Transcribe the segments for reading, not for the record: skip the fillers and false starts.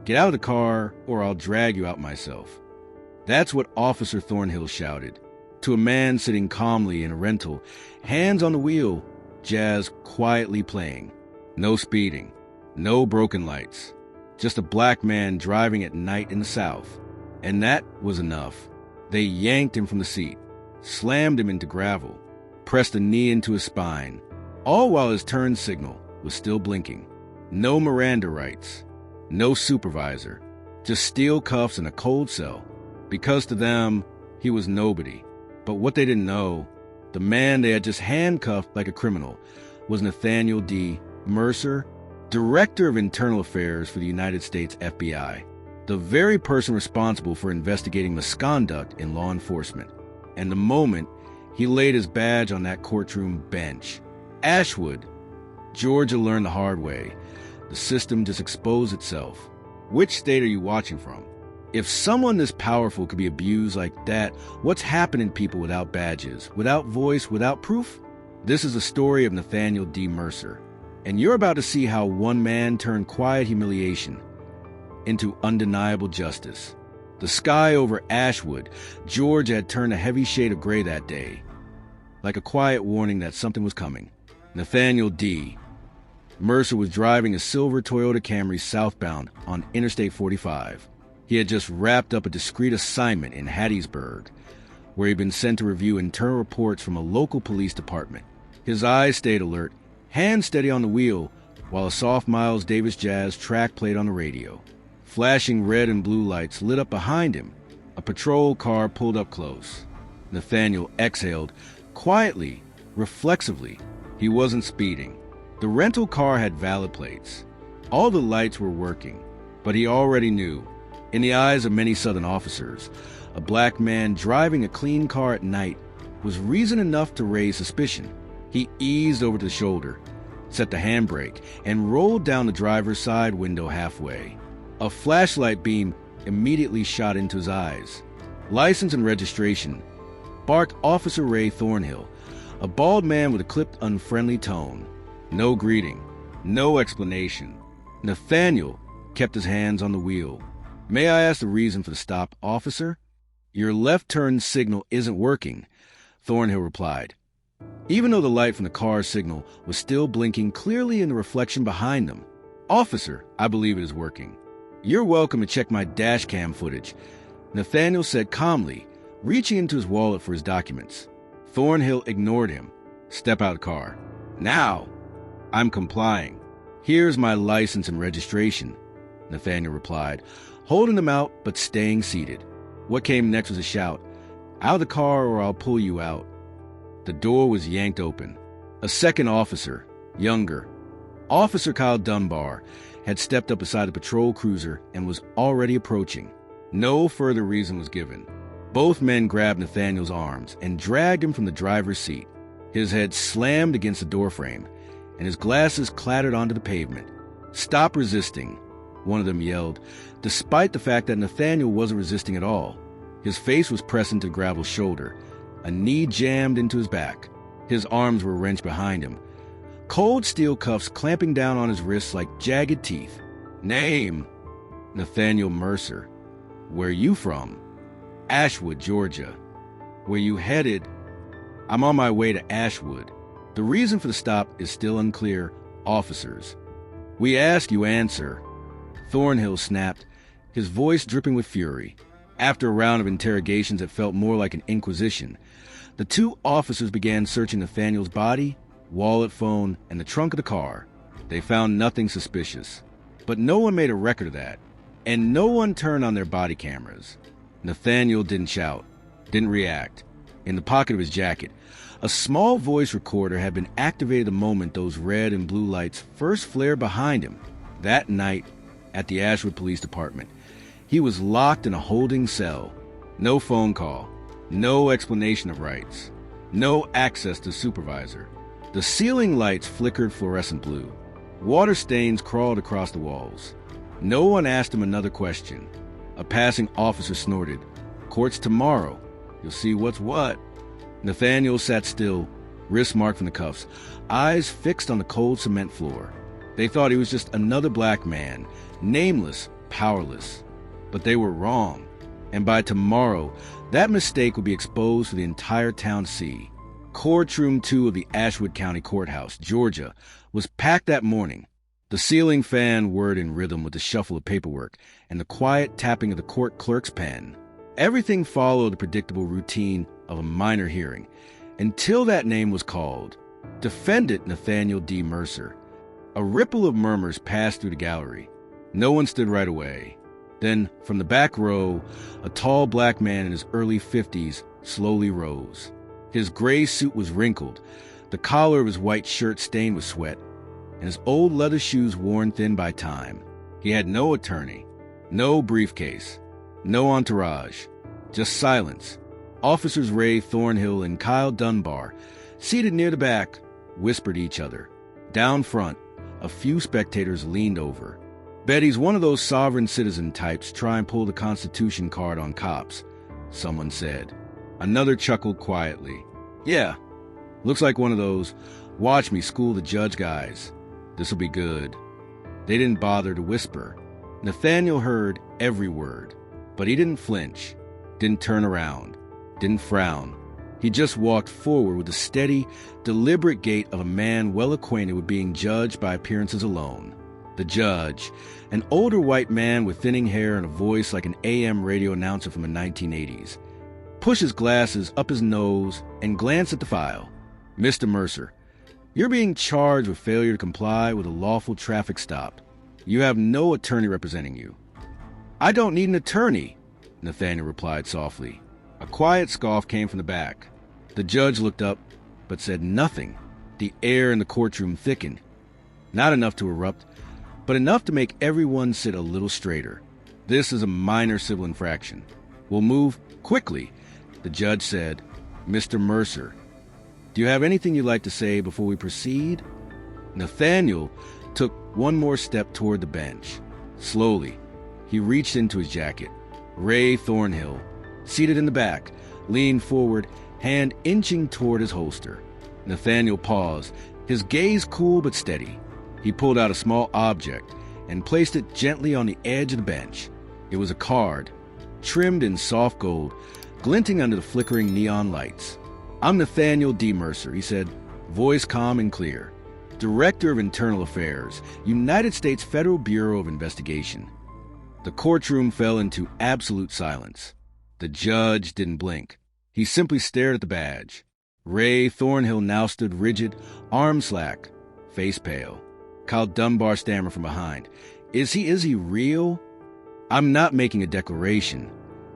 Get out of the car, or I'll drag you out myself. That's what Officer Thornhill shouted. To a man sitting calmly in a rental, hands on the wheel, jazz quietly playing. No speeding, no broken lights. Just a black man driving at night in the South. And that was enough. They yanked him from the seat, slammed him into gravel, pressed a knee into his spine, all while his turn signal was still blinking. No Miranda rights, no supervisor, just steel cuffs and a cold cell, because to them, he was nobody. But what they didn't know, the man they had just handcuffed like a criminal was Nathaniel D. Mercer, Director of Internal Affairs for the United States FBI, the very person responsible for investigating misconduct in law enforcement. And the moment he laid his badge on that courtroom bench, Ashwood, Georgia learned the hard way. The system just exposed itself. Which state are you watching from? If someone this powerful could be abused like that, what's happening to people without badges, without voice, without proof? This is the story of Nathaniel D. Mercer. And you're about to see how one man turned quiet humiliation into undeniable justice. The sky over Ashwood, Georgia, had turned a heavy shade of gray that day, like a quiet warning that something was coming. Nathaniel D. Mercer was driving a silver Toyota Camry southbound on Interstate 45. He had just wrapped up a discreet assignment in Hattiesburg, where he'd been sent to review internal reports from a local police department. His eyes stayed alert, hands steady on the wheel, while a soft Miles Davis jazz track played on the radio. Flashing red and blue lights lit up behind him. A patrol car pulled up close. Nathaniel exhaled, quietly, reflexively. He wasn't speeding. The rental car had valid plates. All the lights were working, but he already knew. In the eyes of many Southern officers, a black man driving a clean car at night was reason enough to raise suspicion. He eased over to the shoulder, set the handbrake, and rolled down the driver's side window halfway. A flashlight beam immediately shot into his eyes. License and registration, barked Officer Ray Thornhill, a bald man with a clipped, unfriendly tone. No greeting, no explanation. Nathaniel kept his hands on the wheel. May I ask the reason for the stop, officer? Your left turn signal isn't working, Thornhill replied, even though the light from the car's signal was still blinking clearly in the reflection behind them. Officer, I believe it is working. You're welcome to check my dash cam footage, Nathaniel said calmly, reaching into his wallet for his documents. Thornhill ignored him. Step out of the car. Now! I'm complying. Here's my license and registration, Nathaniel replied, holding them out but staying seated. What came next was a shout. Out of the car or I'll pull you out. The door was yanked open. A second officer, younger, Officer Kyle Dunbar, had stepped up beside the patrol cruiser and was already approaching. No further reason was given. Both men grabbed Nathaniel's arms and dragged him from the driver's seat. His head slammed against the doorframe, and his glasses clattered onto the pavement. Stop resisting, one of them yelled, despite the fact that Nathaniel wasn't resisting at all. His face was pressed into Gravel's shoulder, a knee jammed into his back. His arms were wrenched behind him, cold steel cuffs clamping down on his wrists like jagged teeth. Name? Nathaniel Mercer. Where you from? Ashwood, Georgia. Where you headed? I'm on my way to Ashwood. The reason for the stop is still unclear, officers. We ask you answer. Thornhill snapped, his voice dripping with fury. After a round of interrogations that felt more like an inquisition, the two officers began searching Nathaniel's body, wallet, phone, and the trunk of the car. They found nothing suspicious. But no one made a record of that, and no one turned on their body cameras. Nathaniel didn't shout, didn't react. In the pocket of his jacket, a small voice recorder had been activated the moment those red and blue lights first flared behind him. That night, at the Ashwood Police Department, he was locked in a holding cell. No phone call, no explanation of rights, no access to supervisor. The ceiling lights flickered fluorescent blue. Water stains crawled across the walls. No one asked him another question. A passing officer snorted, "Court's tomorrow. You'll see what's what." Nathaniel sat still, wrists marked from the cuffs, eyes fixed on the cold cement floor. They thought he was just another black man, nameless powerless. But they were wrong. And by tomorrow, that mistake would be exposed for the entire town to see. Courtroom 2 of the Ashwood County Courthouse, Georgia, was packed that morning. The ceiling fan whirred in rhythm with the shuffle of paperwork and the quiet tapping of the court clerk's pen. Everything followed the predictable routine of a minor hearing, until that name was called. Defendant Nathaniel D. Mercer. A ripple of murmurs passed through the gallery. No one stood right away. Then, from the back row, a tall black man in his early 50s slowly rose. His gray suit was wrinkled, the collar of his white shirt stained with sweat, and his old leather shoes worn thin by time. He had no attorney, no briefcase, no entourage, just silence. Officers Ray Thornhill and Kyle Dunbar, seated near the back, whispered to each other. Down front, a few spectators leaned over. "Betty's one of those sovereign citizen types try and pull the Constitution card on cops," someone said. Another chuckled quietly. "Yeah, looks like one of those watch me school the judge guys. This'll be good." They didn't bother to whisper. Nathaniel heard every word, but he didn't flinch, didn't turn around, didn't frown. He just walked forward with the steady, deliberate gait of a man well acquainted with being judged by appearances alone. The judge, an older white man with thinning hair and a voice like an AM radio announcer from the 1980s, pushed his glasses up his nose and glanced at the file. "Mr. Mercer, you're being charged with failure to comply with a lawful traffic stop. You have no attorney representing you." "I don't need an attorney," Nathaniel replied softly. A quiet scoff came from the back. The judge looked up, but said nothing. The air in the courtroom thickened. Not enough to erupt, but enough to make everyone sit a little straighter. "This is a minor civil infraction. We'll move quickly," the judge said. "Mr. Mercer, do you have anything you'd like to say before we proceed?" Nathaniel took one more step toward the bench. Slowly, he reached into his jacket. Ray Thornhill, seated in the back, leaned forward, hand inching toward his holster. Nathaniel paused, his gaze cool but steady. He pulled out a small object and placed it gently on the edge of the bench. It was a card, trimmed in soft gold, glinting under the flickering neon lights. "I'm Nathaniel D. Mercer," he said, voice calm and clear. "Director of Internal Affairs, United States Federal Bureau of Investigation." The courtroom fell into absolute silence. The judge didn't blink. He simply stared at the badge. Ray Thornhill now stood rigid, arms slack, face pale. Kyle Dunbar stammered from behind. Is he real?" "I'm not making a declaration,"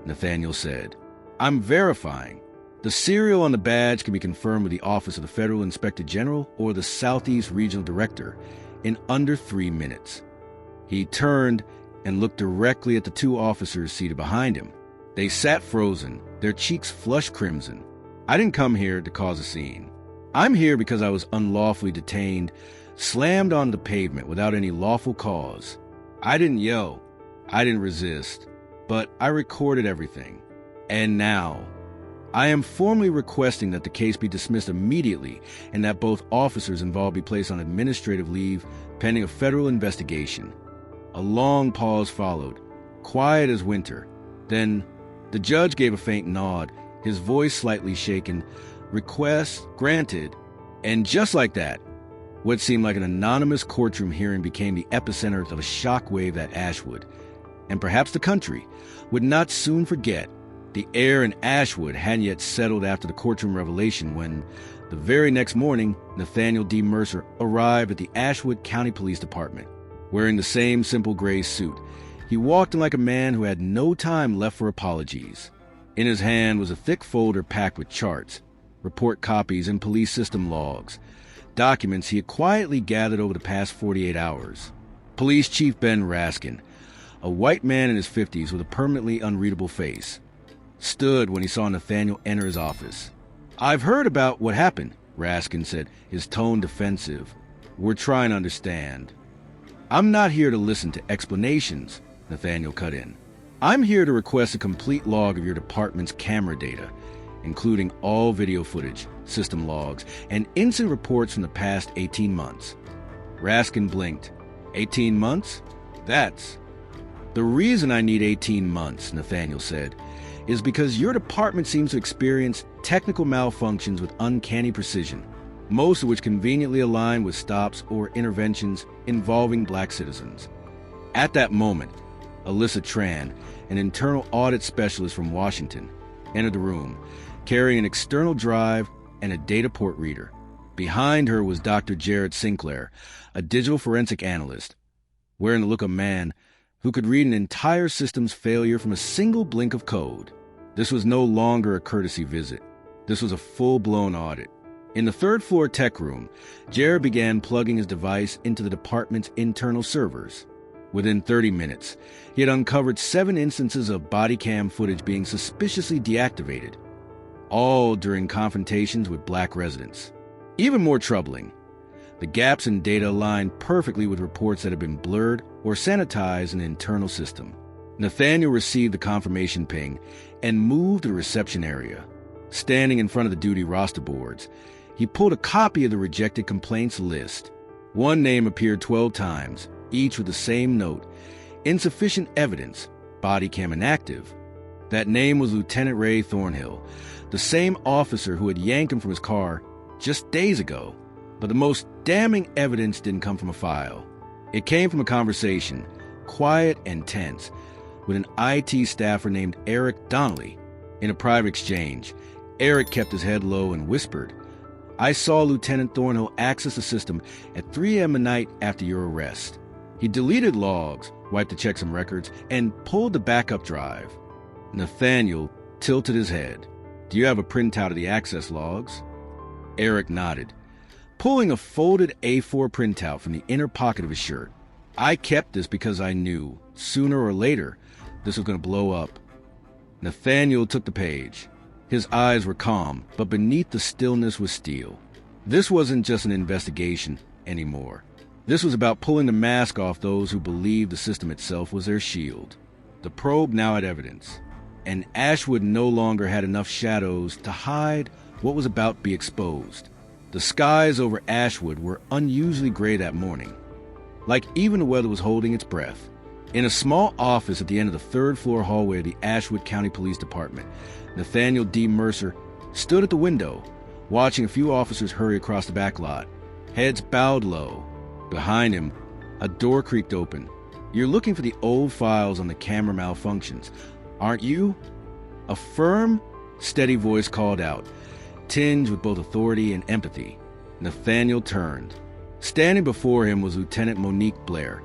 Nathaniel said. "I'm verifying. The serial on the badge can be confirmed with the Office of the Federal Inspector General or the Southeast Regional Director in under 3 minutes." He turned and looked directly at the 2 officers seated behind him. They sat frozen, their cheeks flushed crimson. "I didn't come here to cause a scene. I'm here because I was unlawfully detained, slammed onto the pavement without any lawful cause. I didn't yell. I didn't resist. But I recorded everything. And now, I am formally requesting that the case be dismissed immediately and that both officers involved be placed on administrative leave pending a federal investigation." A long pause followed, quiet as winter. Then the judge gave a faint nod, his voice slightly shaken. "Request granted." And just like that, what seemed like an anonymous courtroom hearing became the epicenter of a shockwave that Ashwood, and perhaps the country, would not soon forget. The air in Ashwood hadn't yet settled after the courtroom revelation when, the very next morning, Nathaniel D. Mercer arrived at the Ashwood County Police Department. Wearing the same simple gray suit, he walked in like a man who had no time left for apologies. In his hand was a thick folder packed with charts, report copies, and police system logs, documents he had quietly gathered over the past 48 hours. Police Chief Ben Raskin, a white man in his 50s with a permanently unreadable face, stood when he saw Nathaniel enter his office. "I've heard about what happened," Raskin said, his tone defensive. "We're trying to understand." "I'm not here to listen to explanations," Nathaniel cut in. "I'm here to request a complete log of your department's camera data, including all video footage, system logs, and incident reports from the past 18 months. Raskin blinked. 18 months? That's... "The reason I need 18 months," Nathaniel said, "is because your department seems to experience technical malfunctions with uncanny precision, most of which conveniently align with stops or interventions involving black citizens." At that moment, Alyssa Tran, an internal audit specialist from Washington, entered the room, carrying an external drive and a data port reader. Behind her was Dr. Jared Sinclair, a digital forensic analyst, wearing the look of a man who could read an entire system's failure from a single blink of code. This was no longer a courtesy visit. This was a full-blown audit. In the third-floor tech room, Jared began plugging his device into the department's internal servers. Within 30 minutes, he had uncovered 7 instances of body cam footage being suspiciously deactivated, all during confrontations with black residents. Even more troubling, the gaps in data aligned perfectly with reports that had been blurred or sanitized in the internal system. Nathaniel received the confirmation ping and moved to the reception area. Standing in front of the duty roster boards, he pulled a copy of the rejected complaints list. One name appeared 12 times, each with the same note: insufficient evidence, body cam inactive. That name was Lieutenant Ray Thornhill, the same officer who had yanked him from his car just days ago. But the most damning evidence didn't come from a file. It came from a conversation, quiet and tense, with an IT staffer named Eric Donnelly. In a private exchange, Eric kept his head low and whispered, "I saw Lieutenant Thornhill access the system at 3 a.m. a night after your arrest. He deleted logs, wiped to check some records, and pulled the backup drive." Nathaniel tilted his head. "Do you have a printout of the access logs?" Eric nodded, pulling a folded A4 printout from the inner pocket of his shirt. "I kept this because I knew, sooner or later, this was going to blow up." Nathaniel took the page. His eyes were calm, but beneath the stillness was steel. This wasn't just an investigation anymore. This was about pulling the mask off those who believed the system itself was their shield. The probe now had evidence, and Ashwood no longer had enough shadows to hide what was about to be exposed. The skies over Ashwood were unusually gray that morning, like even the weather was holding its breath. In a small office at the end of the third-floor hallway of the Ashwood County Police Department, Nathaniel D. Mercer stood at the window, watching a few officers hurry across the back lot, heads bowed low. Behind him, a door creaked open. "You're looking for the old files on the camera malfunctions, aren't you?" A firm, steady voice called out, tinged with both authority and empathy. Nathaniel turned. Standing before him was Lieutenant Monique Blair,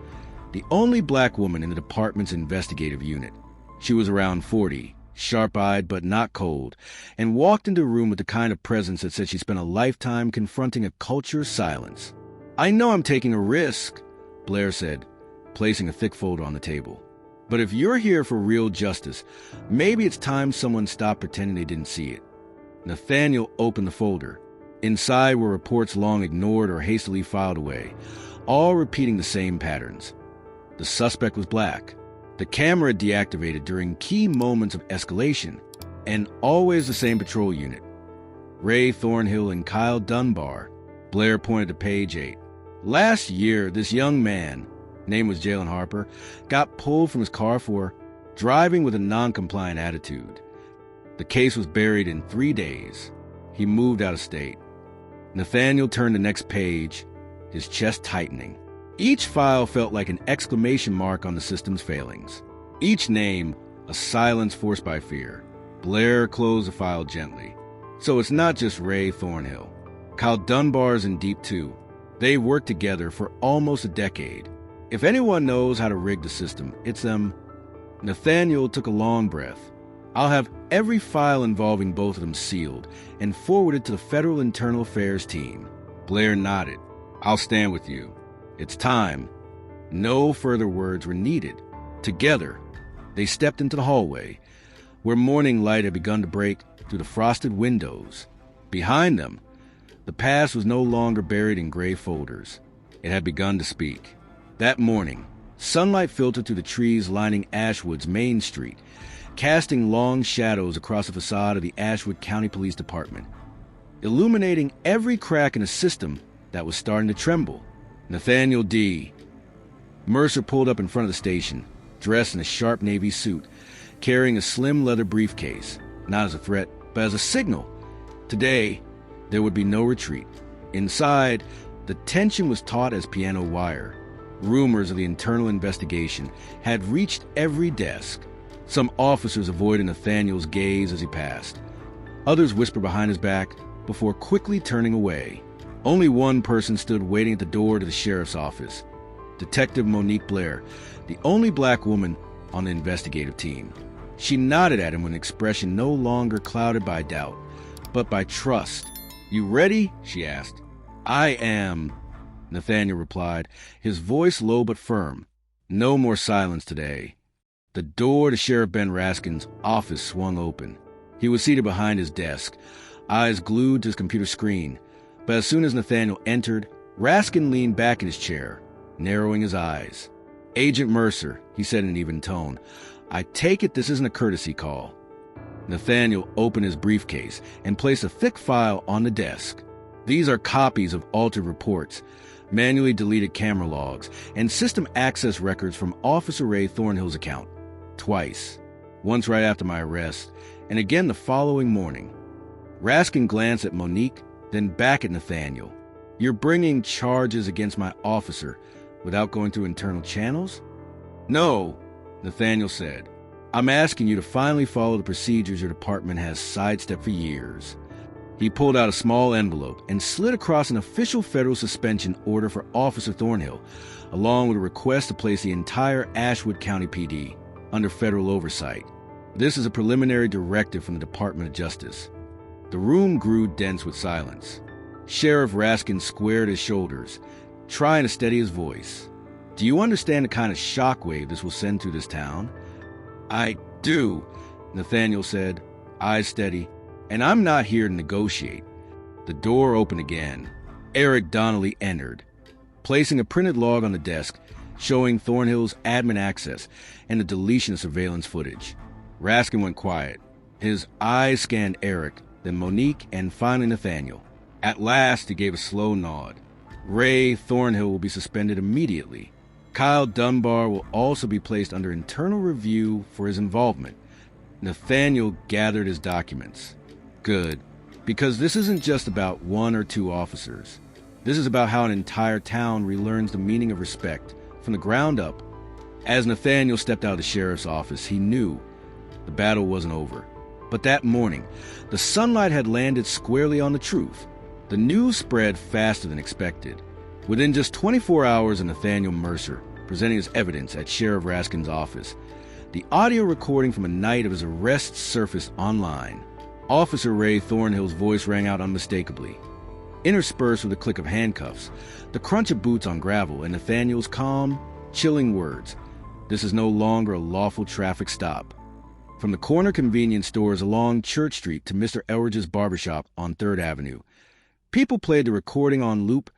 the only black woman in the department's investigative unit. She was around 40, sharp-eyed but not cold, and walked into the room with the kind of presence that said she spent a lifetime confronting a culture of silence. "I know I'm taking a risk," Blair said, placing a thick folder on the table. "But if you're here for real justice, maybe it's time someone stopped pretending they didn't see it." Nathaniel opened the folder. Inside were reports long ignored or hastily filed away, all repeating the same patterns. The suspect was black. The camera deactivated during key moments of escalation, and always the same patrol unit. Ray Thornhill and Kyle Dunbar. Blair pointed to page 8. Last year, this young man, name was Jalen Harper, got pulled from his car for driving with a non-compliant attitude. The case was buried in 3 days. He moved out of state. Nathaniel turned the next page, his chest tightening. Each file felt like an exclamation mark on the system's failings. Each name, a silence forced by fear. Blair closed the file gently. So it's not just Ray Thornhill. Kyle Dunbar's in deep too. They've worked together for almost a decade. If anyone knows how to rig the system, it's them. Nathaniel took a long breath. I'll have every file involving both of them sealed and forwarded to the Federal Internal Affairs team. Blair nodded. I'll stand with you. It's time. No further words were needed. Together, they stepped into the hallway, where morning light had begun to break through the frosted windows. Behind them, the past was no longer buried in gray folders. It had begun to speak. That morning, sunlight filtered through the trees lining Ashwood's Main Street, casting long shadows across the facade of the Ashwood County Police Department, illuminating every crack in a system that was starting to tremble. Nathaniel D. Mercer pulled up in front of the station, dressed in a sharp navy suit, carrying a slim leather briefcase, not as a threat, but as a signal. Today, there would be no retreat. Inside, the tension was taut as piano wire. Rumors of the internal investigation had reached every desk. Some officers avoided Nathaniel's gaze as he passed. Others whispered behind his back before quickly turning away. Only one person stood waiting at the door to the sheriff's office. Detective Monique Blair, the only black woman on the investigative team. She nodded at him with an expression no longer clouded by doubt, but by trust. "You ready?" she asked. "I am," Nathaniel replied, his voice low but firm. No more silence today. The door to Sheriff Ben Raskin's office swung open. He was seated behind his desk, eyes glued to his computer screen. But as soon as Nathaniel entered, Raskin leaned back in his chair, narrowing his eyes. "Agent Mercer," he said in an even tone, "I take it this isn't a courtesy call." Nathaniel opened his briefcase and placed a thick file on the desk. These are copies of altered reports, manually deleted camera logs, and system access records from Officer Ray Thornhill's account. Twice. Once right after my arrest, and again the following morning. Raskin glanced at Monique, then back at Nathaniel. "You're bringing charges against my officer without going through internal channels?" "No," Nathaniel said. "I'm asking you to finally follow the procedures your department has sidestepped for years." He pulled out a small envelope and slid across an official federal suspension order for Officer Thornhill, along with a request to place the entire Ashwood County PD under federal oversight. This is a preliminary directive from the Department of Justice. The room grew dense with silence. Sheriff Raskin squared his shoulders, trying to steady his voice. "Do you understand the kind of shockwave this will send through this town?" "I do," Nathaniel said, eyes steady. "And I'm not here to negotiate." The door opened again. Eric Donnelly entered, placing a printed log on the desk showing Thornhill's admin access and the deletion of surveillance footage. Raskin went quiet. His eyes scanned Eric, then Monique, and finally Nathaniel. At last, he gave a slow nod. "Ray Thornhill will be suspended immediately. Kyle Dunbar will also be placed under internal review for his involvement." Nathaniel gathered his documents. "Good, because this isn't just about one or two officers. This is about how an entire town relearns the meaning of respect from the ground up." As Nathaniel stepped out of the sheriff's office, he knew the battle wasn't over. But that morning, the sunlight had landed squarely on the truth. The news spread faster than expected. Within just 24 hours of Nathaniel Mercer presenting his evidence at Sheriff Raskin's office, the audio recording from a night of his arrest surfaced online. Officer Ray Thornhill's voice rang out unmistakably, interspersed with the click of handcuffs, the crunch of boots on gravel, and Nathaniel's calm, chilling words. "This is no longer a lawful traffic stop." From the corner convenience stores along Church Street to Mr. Elridge's barbershop on 3rd Avenue, people played the recording on loop,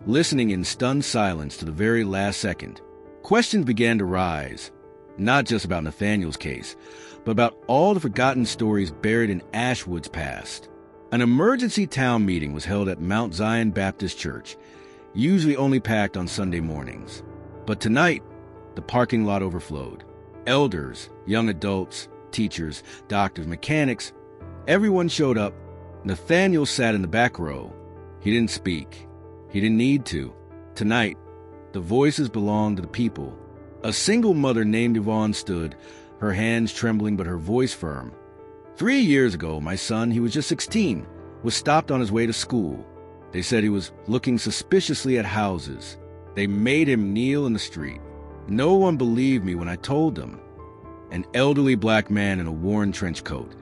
listening in stunned silence to the very last second. Questions began to rise, not just about Nathaniel's case, but about all the forgotten stories buried in Ashwood's past. An emergency town meeting was held at Mount Zion Baptist Church, usually only packed on Sunday mornings. But tonight, the parking lot overflowed. Elders, young adults, teachers, doctors, mechanics, everyone showed up. Nathaniel sat in the back row. He didn't speak. He didn't need to. Tonight, the voices belonged to the people. A single mother named Yvonne stood, her hands trembling but her voice firm. 3 years ago, my son, he was just 16, was stopped on his way to school. They said he was looking suspiciously at houses. They made him kneel in the street. No one believed me when I told them. An elderly black man in a worn trench coat,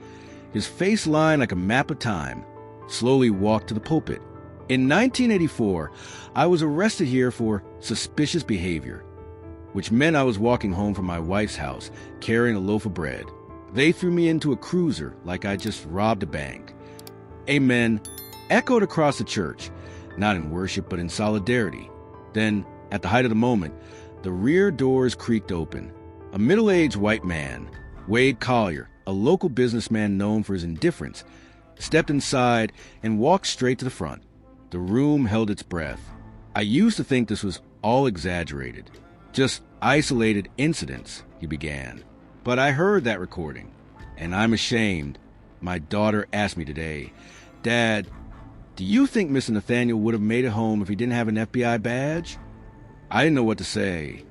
his face lined like a map of time, slowly walked to the pulpit. In 1984, I was arrested here for suspicious behavior, which meant I was walking home from my wife's house carrying a loaf of bread. They threw me into a cruiser like I just robbed a bank. Amen echoed across the church, not in worship but in solidarity. Then, at the height of the moment, the rear doors creaked open. A middle-aged white man, Wade Collier, a local businessman known for his indifference, stepped inside and walked straight to the front. The room held its breath. I used to think this was all exaggerated, just isolated incidents. he began. "But I heard that recording, and I'm ashamed. My daughter asked me today, 'Dad, do you think Mr. Nathaniel would have made it home if he didn't have an FBI badge?' I didn't know what to say."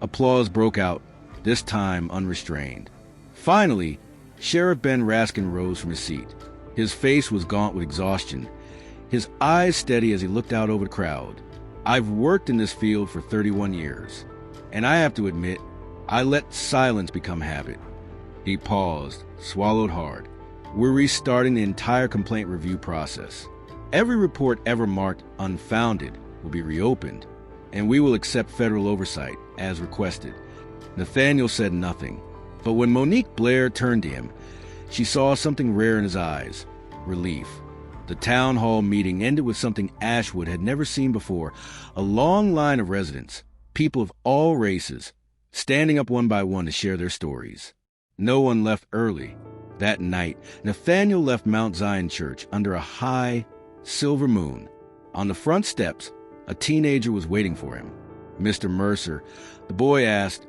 Applause broke out, this time unrestrained. Finally, Sheriff Ben Raskin rose from his seat. His face was gaunt with exhaustion, his eyes steady as he looked out over the crowd. "I've worked in this field for 31 years, and I have to admit, I let silence become habit." He paused, swallowed hard. "We're restarting the entire complaint review process. Every report ever marked unfounded will be reopened, and we will accept federal oversight as requested." Nathaniel said nothing, but when Monique Blair turned to him, she saw something rare in his eyes: relief. The town hall meeting ended with something Ashwood had never seen before: a long line of residents, people of all races, standing up one by one to share their stories. No one left early. That night, Nathaniel left Mount Zion Church under a high, silver moon. On the front steps, a teenager was waiting for him. "Mr. Mercer," the boy asked.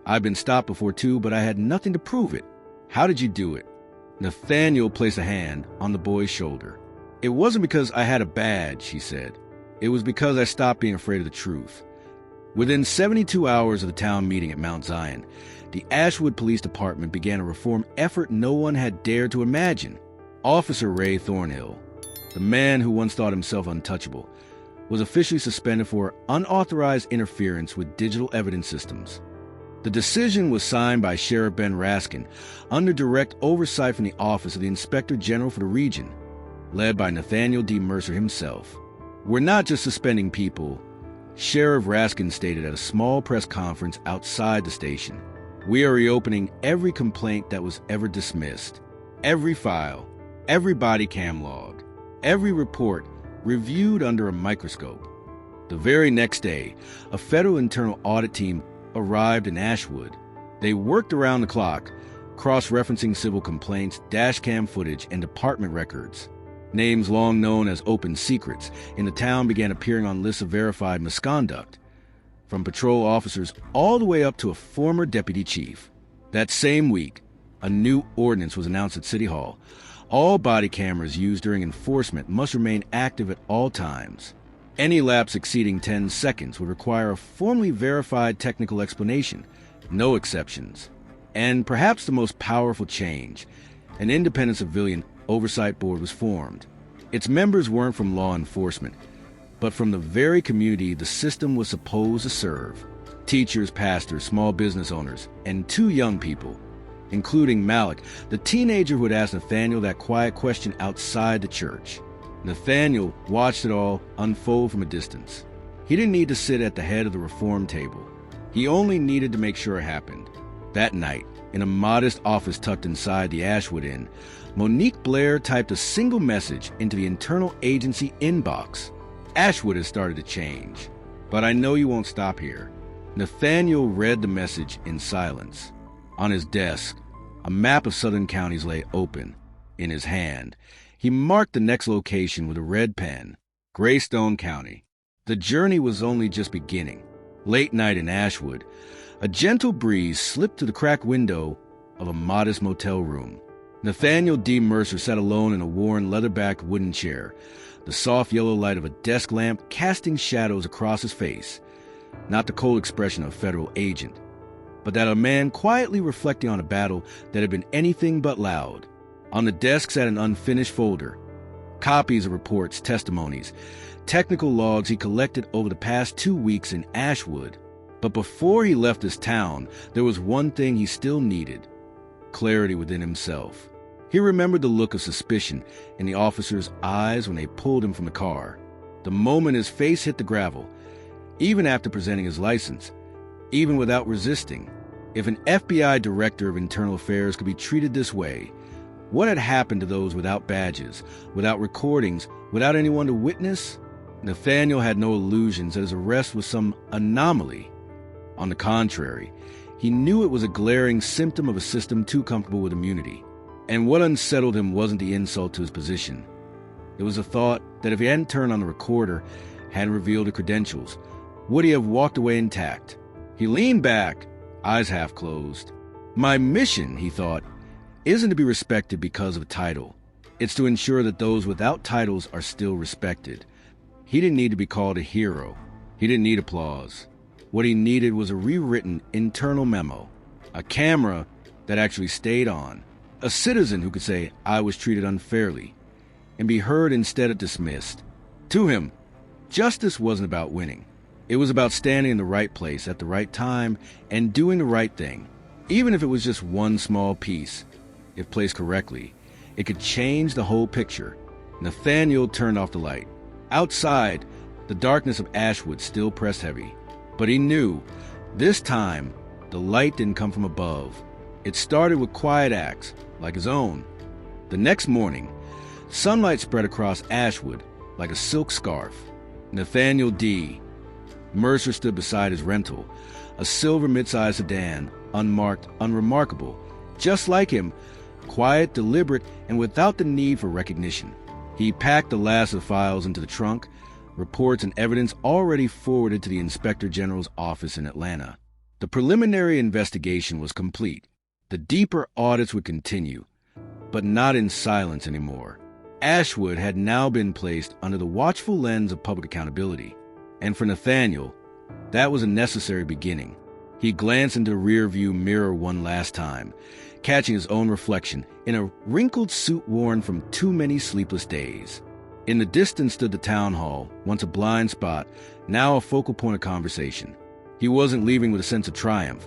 "I've been stopped before too, but I had nothing to prove it. How did you do it?" Nathaniel placed a hand on the boy's shoulder. "It wasn't because I had a badge," he said. "It was because I stopped being afraid of the truth." Within 72 hours of the town meeting at Mount Zion, the Ashwood Police Department began a reform effort no one had dared to imagine. Officer Ray Thornhill, the man who once thought himself untouchable, was officially suspended for unauthorized interference with digital evidence systems. The decision was signed by Sheriff Ben Raskin under direct oversight from the Office of the Inspector General for the region, led by Nathaniel D. Mercer himself. "We're not just suspending people," Sheriff Raskin stated at a small press conference outside the station. "We are reopening every complaint that was ever dismissed, every file, every body cam log, every report reviewed under a microscope." The very next day, a federal internal audit team arrived in Ashwood. They worked around the clock, cross-referencing civil complaints, dashcam footage, and department records. Names long known as open secrets in the town began appearing on lists of verified misconduct, from patrol officers all the way up to a former deputy chief. That same week, a new ordinance was announced at City Hall. All body cameras used during enforcement must remain active at all times. Any lapse exceeding 10 seconds would require a formally verified technical explanation, no exceptions. And perhaps the most powerful change, an independent civilian oversight board was formed. Its members weren't from law enforcement, but from the very community the system was supposed to serve: teachers, pastors, small business owners, and 2 young people, including Malik, the teenager who had asked Nathaniel that quiet question outside the church. Nathaniel watched it all unfold from a distance. He didn't need to sit at the head of the reform table. He only needed to make sure it happened. That night, in a modest office tucked inside the Ashwood Inn, Monique Blair typed a single message into the internal agency inbox. "Ashwood has started to change, but I know you won't stop here." Nathaniel read the message in silence. On his desk, a map of southern counties lay open. In his hand, he marked the next location with a red pen: Greystone County. The journey was only just beginning. Late night in Ashwood, a gentle breeze slipped through the cracked window of a modest motel room. Nathaniel D. Mercer sat alone in a worn, leather-backed wooden chair, the soft yellow light of a desk lamp casting shadows across his face. Not the cold expression of a federal agent, but that of a man quietly reflecting on a battle that had been anything but loud. On the desk sat an unfinished folder, copies of reports, testimonies, technical logs he collected over the past 2 weeks in Ashwood. But before he left this town, there was one thing he still needed: clarity within himself. He remembered the look of suspicion in the officer's eyes when they pulled him from the car, the moment his face hit the gravel, even after presenting his license, even without resisting. If an FBI director of internal affairs could be treated this way, what had happened to those without badges, without recordings, without anyone to witness? Nathaniel had no illusions that his arrest was some anomaly. On the contrary, he knew it was a glaring symptom of a system too comfortable with immunity. And what unsettled him wasn't the insult to his position. It was the thought that if he hadn't turned on the recorder, hadn't revealed the credentials, would he have walked away intact? He leaned back, eyes half closed. My mission, he thought, isn't to be respected because of a title. It's to ensure that those without titles are still respected. He didn't need to be called a hero. He didn't need applause. What he needed was a rewritten internal memo, a camera that actually stayed on, a citizen who could say, I was treated unfairly, and be heard instead of dismissed. To him, justice wasn't about winning. It was about standing in the right place at the right time and doing the right thing. Even if it was just one small piece, if placed correctly, it could change the whole picture. Nathaniel turned off the light. Outside, the darkness of Ashwood still pressed heavy. But he knew, this time, the light didn't come from above. It started with quiet acts, like his own. The next morning, sunlight spread across Ashwood like a silk scarf. Nathaniel D. Mercer stood beside his rental, a silver mid-sized sedan, unmarked, unremarkable, just like him, quiet, deliberate, and without the need for recognition. He packed the last of the files into the trunk, reports and evidence already forwarded to the Inspector General's office in Atlanta. The preliminary investigation was complete. The deeper audits would continue, but not in silence anymore. Ashwood had now been placed under the watchful lens of public accountability. And for Nathaniel, that was a necessary beginning. He glanced into the rearview mirror one last time, catching his own reflection in a wrinkled suit worn from too many sleepless days. In the distance stood the town hall, once a blind spot, now a focal point of conversation. He wasn't leaving with a sense of triumph,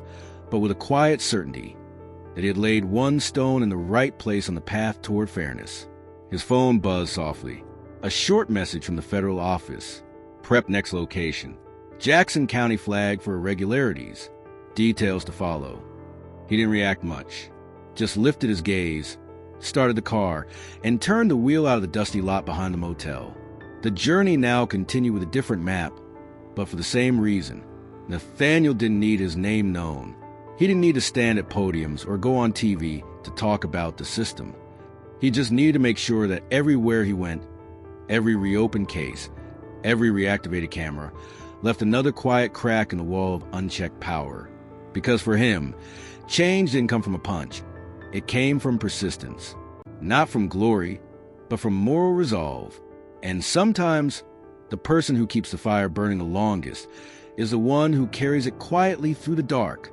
but with a quiet certainty that he had laid one stone in the right place on the path toward fairness. His phone buzzed softly. A short message from the federal office. Prep next location. Jackson County flag for irregularities. Details to follow. He didn't react much. Just lifted his gaze, started the car, and turned the wheel out of the dusty lot behind the motel. The journey now continued with a different map, but for the same reason. Nathaniel didn't need his name known. He didn't need to stand at podiums or go on TV to talk about the system. He just needed to make sure that everywhere he went, every reopened case, every reactivated camera, left another quiet crack in the wall of unchecked power. Because for him, change didn't come from a punch. It came from persistence. Not from glory, but from moral resolve. And sometimes, the person who keeps the fire burning the longest is the one who carries it quietly through the dark,